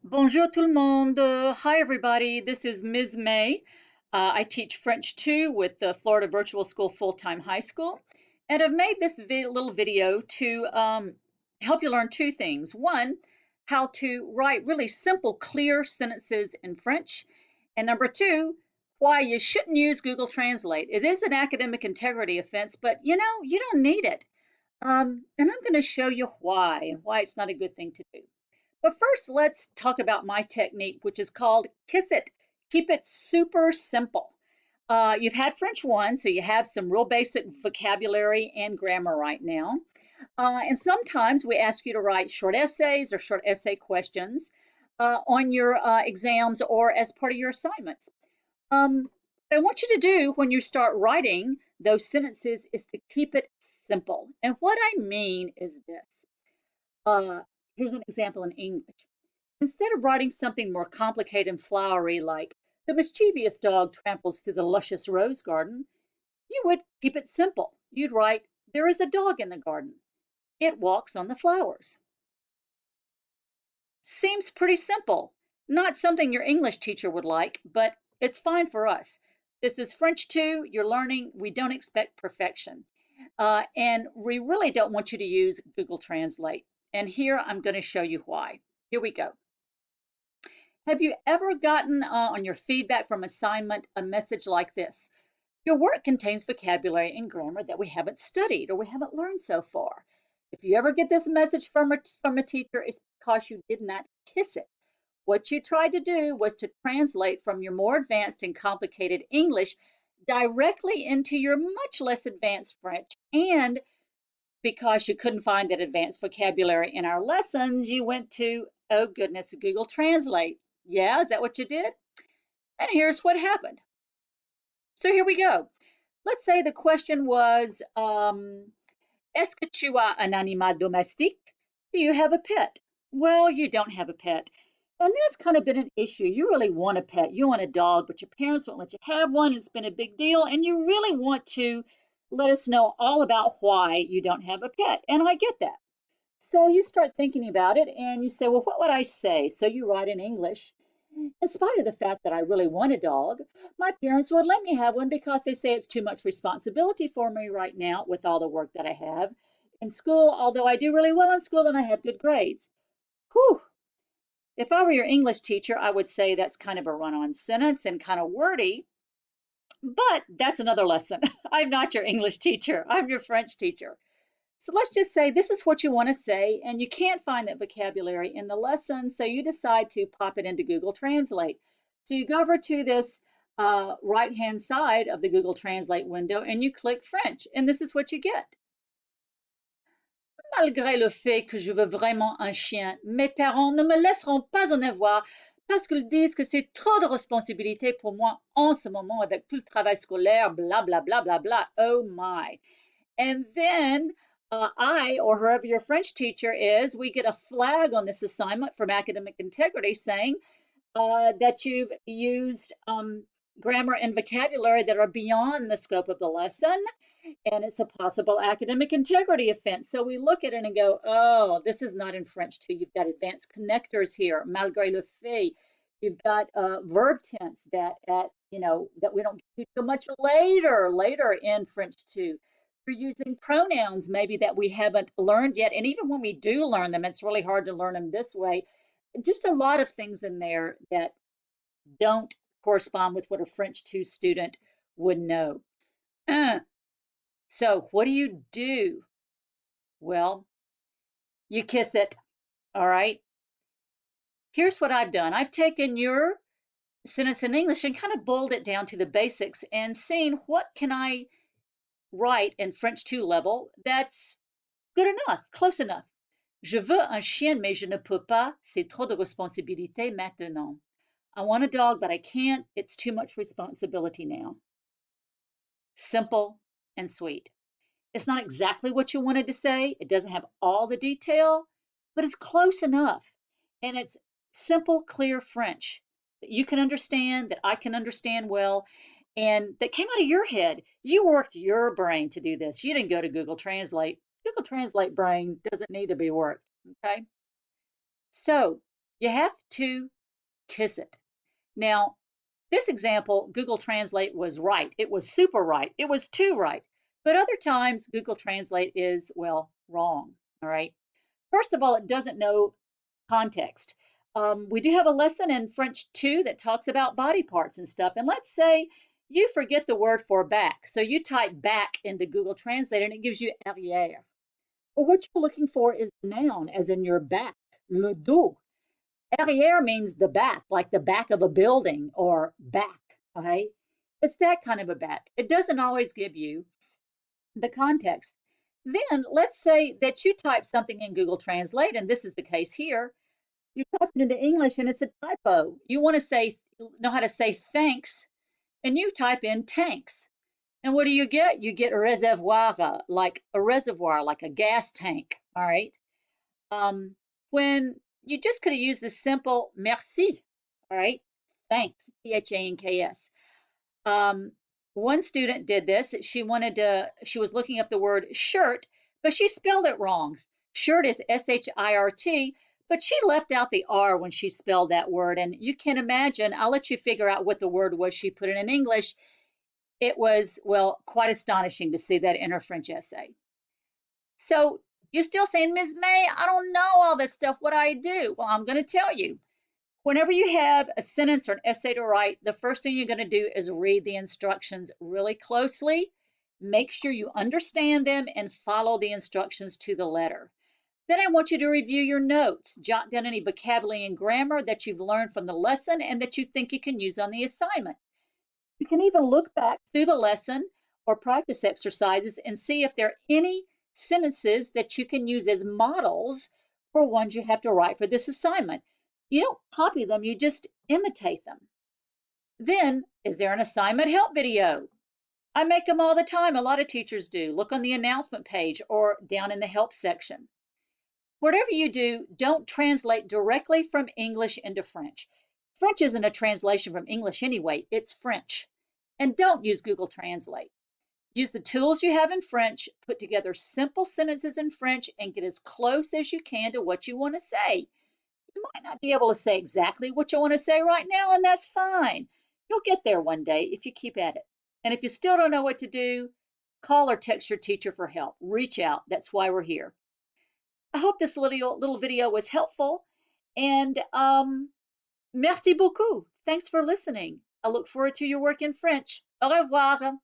Bonjour tout le monde. Hi everybody. This is Ms. May. I teach French 2 with the Florida Virtual School Full-Time High School. And I've made this little video to help you learn two things. One, how to write really simple, clear sentences in French. And number two, why you shouldn't use Google Translate. It is an academic integrity offense, but you don't need it. And I'm going to show you why and why it's not a good thing to do. But first, let's talk about my technique, which is called KISS IT. Keep it super simple. You've had French 1, so you have some real basic vocabulary and grammar right now. And sometimes we ask you to write short essays or short essay questions on your exams or as part of your assignments. What I want you to do when you start writing those sentences is to keep it simple. And what I mean is this. Uh, Here's an example in English. Instead of writing something more complicated and flowery like, the mischievous dog tramples through the luscious rose garden, you would keep it simple. You'd write, there is a dog in the garden. It walks on the flowers. Seems pretty simple. Not something your English teacher would like, but it's fine for us. This is French 2. You're learning. We don't expect perfection. And we really don't want you to use Google Translate. And here I'm going to show you why. Here we go. Have you ever gotten on your feedback from assignment a message like this? Your work contains vocabulary and grammar that we haven't studied or we haven't learned so far. If you ever get this message from a teacher, it's because you did not kiss it. What you tried to do was to translate from your more advanced and complicated English directly into your much less advanced French. And because you couldn't find that advanced vocabulary in our lessons, you went to, oh goodness, Google Translate. Yeah, is that what you did? And here's what happened. So here we go. Let's say the question was, est-ce que tu as un animal domestique? Do you have a pet? Well, you don't have a pet. And that's kind of been an issue. You really want a pet. You want a dog, but your parents won't let you have one. It's been a big deal. And you really want to let us know all about why you don't have a pet. And I get that. So you start thinking about it and you say, well, what would I say? So you write in English. In spite of the fact that I really want a dog, my parents would let me have one because they say it's too much responsibility for me right now with all the work that I have in school, although I do really well in school and I have good grades. Whew. If I were your English teacher, I would say that's kind of a run-on sentence and kind of wordy, but that's another lesson. I'm not your English teacher. I'm your French teacher. So let's just say this is what you want to say, and you can't find that vocabulary in the lesson, so you decide to pop it into Google Translate. So you go over to this right-hand side of the Google Translate window and you click French, and this is what you get. Malgré le fait que je veux vraiment un chien, mes parents ne me laisseront pas en avoir parce qu'ils disent que c'est trop de responsabilité pour moi en ce moment avec tout le travail scolaire, blah, blah, blah, blah, blah. Oh my. And then I, or whoever your French teacher is, we get a flag on this assignment from academic integrity saying that you've used grammar and vocabulary that are beyond the scope of the lesson, and it's a possible academic integrity offense. So we look at it and go, oh, this is not in French too. You've got advanced connectors here, malgré le fait. You've got verb tense that that we don't get to much later in French too. You're using pronouns maybe that we haven't learned yet, and even when we do learn them, it's really hard to learn them this way. Just a lot of things in there that don't correspond with what a French 2 student would know. Uh, so what do? Well, you kiss it, all right? Here's what I've done. I've taken your sentence in English and kind of boiled it down to the basics and seen what can I write in French 2 level that's good enough, close enough. Je veux un chien, mais je ne peux pas. C'est trop de responsabilité maintenant. I want a dog, but I can't. It's too much responsibility now. Simple and sweet. It's not exactly what you wanted to say. It doesn't have all the detail, but it's close enough. And it's simple, clear French that you can understand, that I can understand well, and that came out of your head. You worked your brain to do this. You didn't go to Google Translate. Google Translate brain doesn't need to be worked, okay? So You have to kiss it. Now, this example, Google Translate was right. It was super right. It was too right. But other times, Google Translate is, well, wrong. All right. First of all, it doesn't know context. We do have a lesson in French 2 that talks about body parts and stuff. And let's say you forget the word for back. So you type back into Google Translate and it gives you arrière. Well, what you're looking for is the noun, as in your back, le dos. Arrière means the back, like the back of a building or back, okay? It's that kind of a back. It doesn't always give you the context. Then let's say that you type something in Google Translate, and this is the case here. You type it into English and it's a typo. You want to know how to say thanks, and you type in tanks. And what do you get? You get reservoir, like a reservoir, like a gas tank. All right. When you just could have used the simple merci, all right, thanks, Thanks. Um, one student did this. She was looking up the word shirt, but she spelled it wrong. Shirt is SHIRT, but she left out the R when she spelled that word. And you can imagine, I'll let you figure out what the word was she put in English. It was, well, quite astonishing to see that in her French essay. So you're still saying, Ms. May, I don't know all this stuff. What do I do? Well, I'm going to tell you. Whenever you have a sentence or an essay to write, the first thing you're going to do is read the instructions really closely. Make sure you understand them and follow the instructions to the letter. Then I want you to review your notes. Jot down any vocabulary and grammar that you've learned from the lesson and that you think you can use on the assignment. You can even look back through the lesson or practice exercises and see if there are any sentences that you can use as models for ones you have to write for this assignment. You don't copy them, you just imitate them. Then, is there an assignment help video? I make them all the time. A lot of teachers do. Look on the announcement page or down in the help section. Whatever you do, don't translate directly from English into French. French isn't a translation from English anyway, it's French. And don't use Google Translate. Use the tools you have in French, put together simple sentences in French, and get as close as you can to what you want to say. You might not be able to say exactly what you want to say right now, and that's fine. You'll get there one day if you keep at it. And if you still don't know what to do, call or text your teacher for help. Reach out. That's why we're here. I hope this little video was helpful. And merci beaucoup. Thanks for listening. I look forward to your work in French. Au revoir.